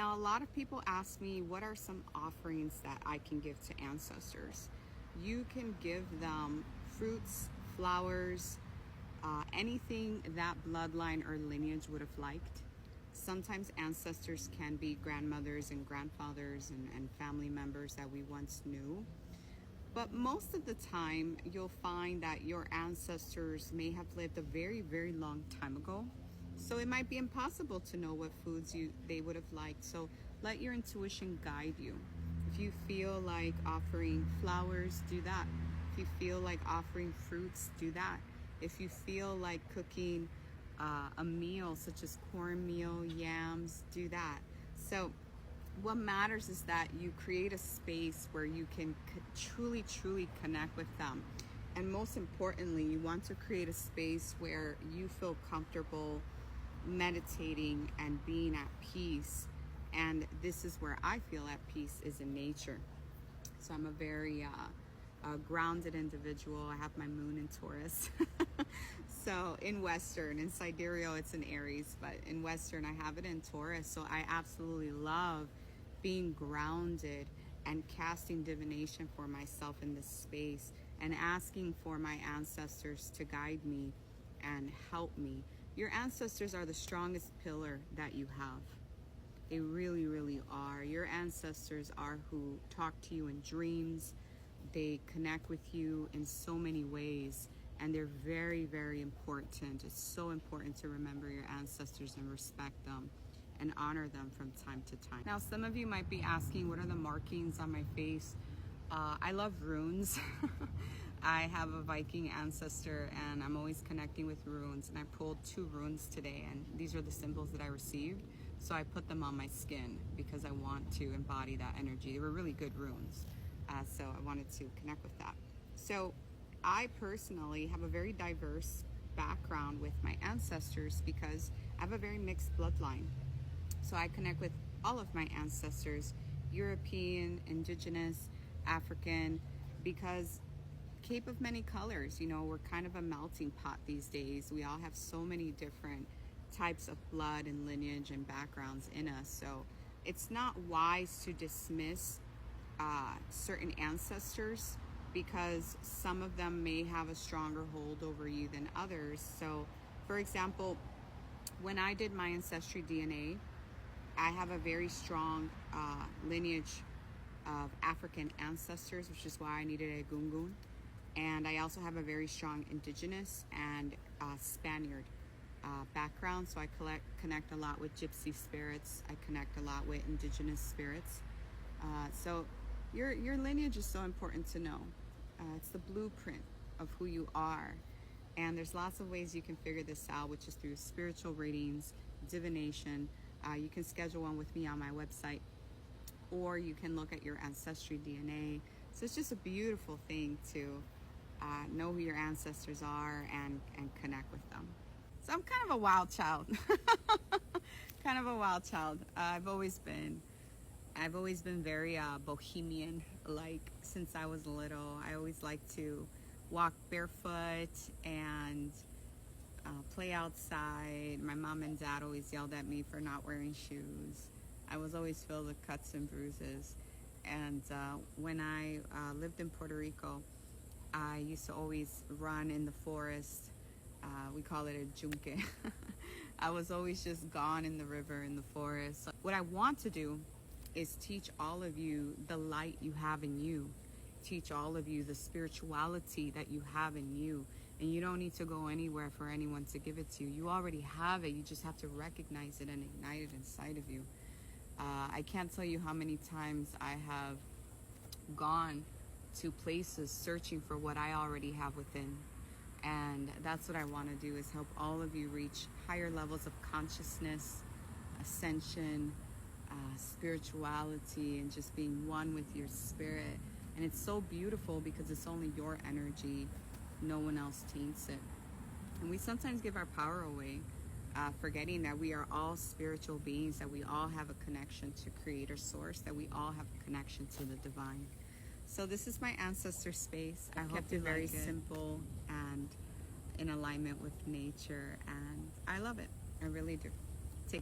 Now, a lot of people ask me, what are some offerings that I can give to ancestors? You can give them fruits, flowers, anything that bloodline or lineage would have liked. Sometimes ancestors can be grandmothers and grandfathers and family members that we once knew. But most of the time, you'll find that your ancestors may have lived a very, very long time ago. So it might be impossible to know what foods they would have liked. So let your intuition guide you. If you feel like offering flowers, do that. If you feel like offering fruits, do that. If you feel like cooking a meal such as cornmeal, yams, do that. So what matters is that you create a space where you can truly, truly connect with them. And most importantly, you want to create a space where you feel comfortable meditating and being at peace. And this is where I feel at peace, is in nature. So I'm a very grounded individual. I have my moon in Taurus. So in Western, in Sidereal, it's in Aries, but in Western, I have it in Taurus. So I absolutely love being grounded and casting divination for myself in this space and asking for my ancestors to guide me and help me. Your ancestors are the strongest pillar that you have. They really, really are. Your ancestors are who talk to you in dreams. They connect with you in so many ways, and they're very, very important. It's so important to remember your ancestors and respect them and honor them from time to time. Now, some of you might be asking, what are the markings on my face? I love runes. I have a Viking ancestor and I'm always connecting with runes, and I pulled 2 runes today, and these are the symbols that I received. So I put them on my skin because I want to embody that energy. They were really good runes. So I wanted to connect with that. So I personally have a very diverse background with my ancestors because I have a very mixed bloodline. So I connect with all of my ancestors, European, Indigenous, African, because Cape of many colors, we're kind of a melting pot these days. We all have so many different types of blood and lineage and backgrounds in us. So it's not wise to dismiss certain ancestors because some of them may have a stronger hold over you than others. So for example, when I did my ancestry DNA, I have a very strong lineage of African ancestors, which is why I needed a gungun. And I also have a very strong Indigenous and Spaniard background. So I connect a lot with Gypsy spirits. I connect a lot with Indigenous spirits. So your lineage is so important to know. It's the blueprint of who you are. And there's lots of ways you can figure this out, which is through spiritual readings, divination. You can schedule one with me on my website, or you can look at your ancestry DNA. So it's just a beautiful thing to know who your ancestors are and connect with them. So I'm kind of a wild child. Kind of a wild child. I've always been very bohemian, like since I was little. I always liked to walk barefoot and play outside. My mom and dad always yelled at me for not wearing shoes. I was always filled with cuts and bruises. And when I lived in Puerto Rico, I used to always run in the forest. We call it a junque. I was always just gone in the river, in the forest. What I want to do is teach all of you the light you have in you. Teach all of you the spirituality that you have in you. And you don't need to go anywhere for anyone to give it to you. You already have it. You just have to recognize it and ignite it inside of you. I can't tell you how many times I have gone to places searching for what I already have within. And that's what I want to do, is help all of you reach higher levels of consciousness, ascension, spirituality, and just being one with your spirit. And it's so beautiful because it's only your energy. No one else taints it. And we sometimes give our power away, forgetting that we are all spiritual beings, that we all have a connection to Creator Source, that we all have a connection to the divine. So this is my ancestor space. I kept it very simple and in alignment with nature, and I love it. I really do.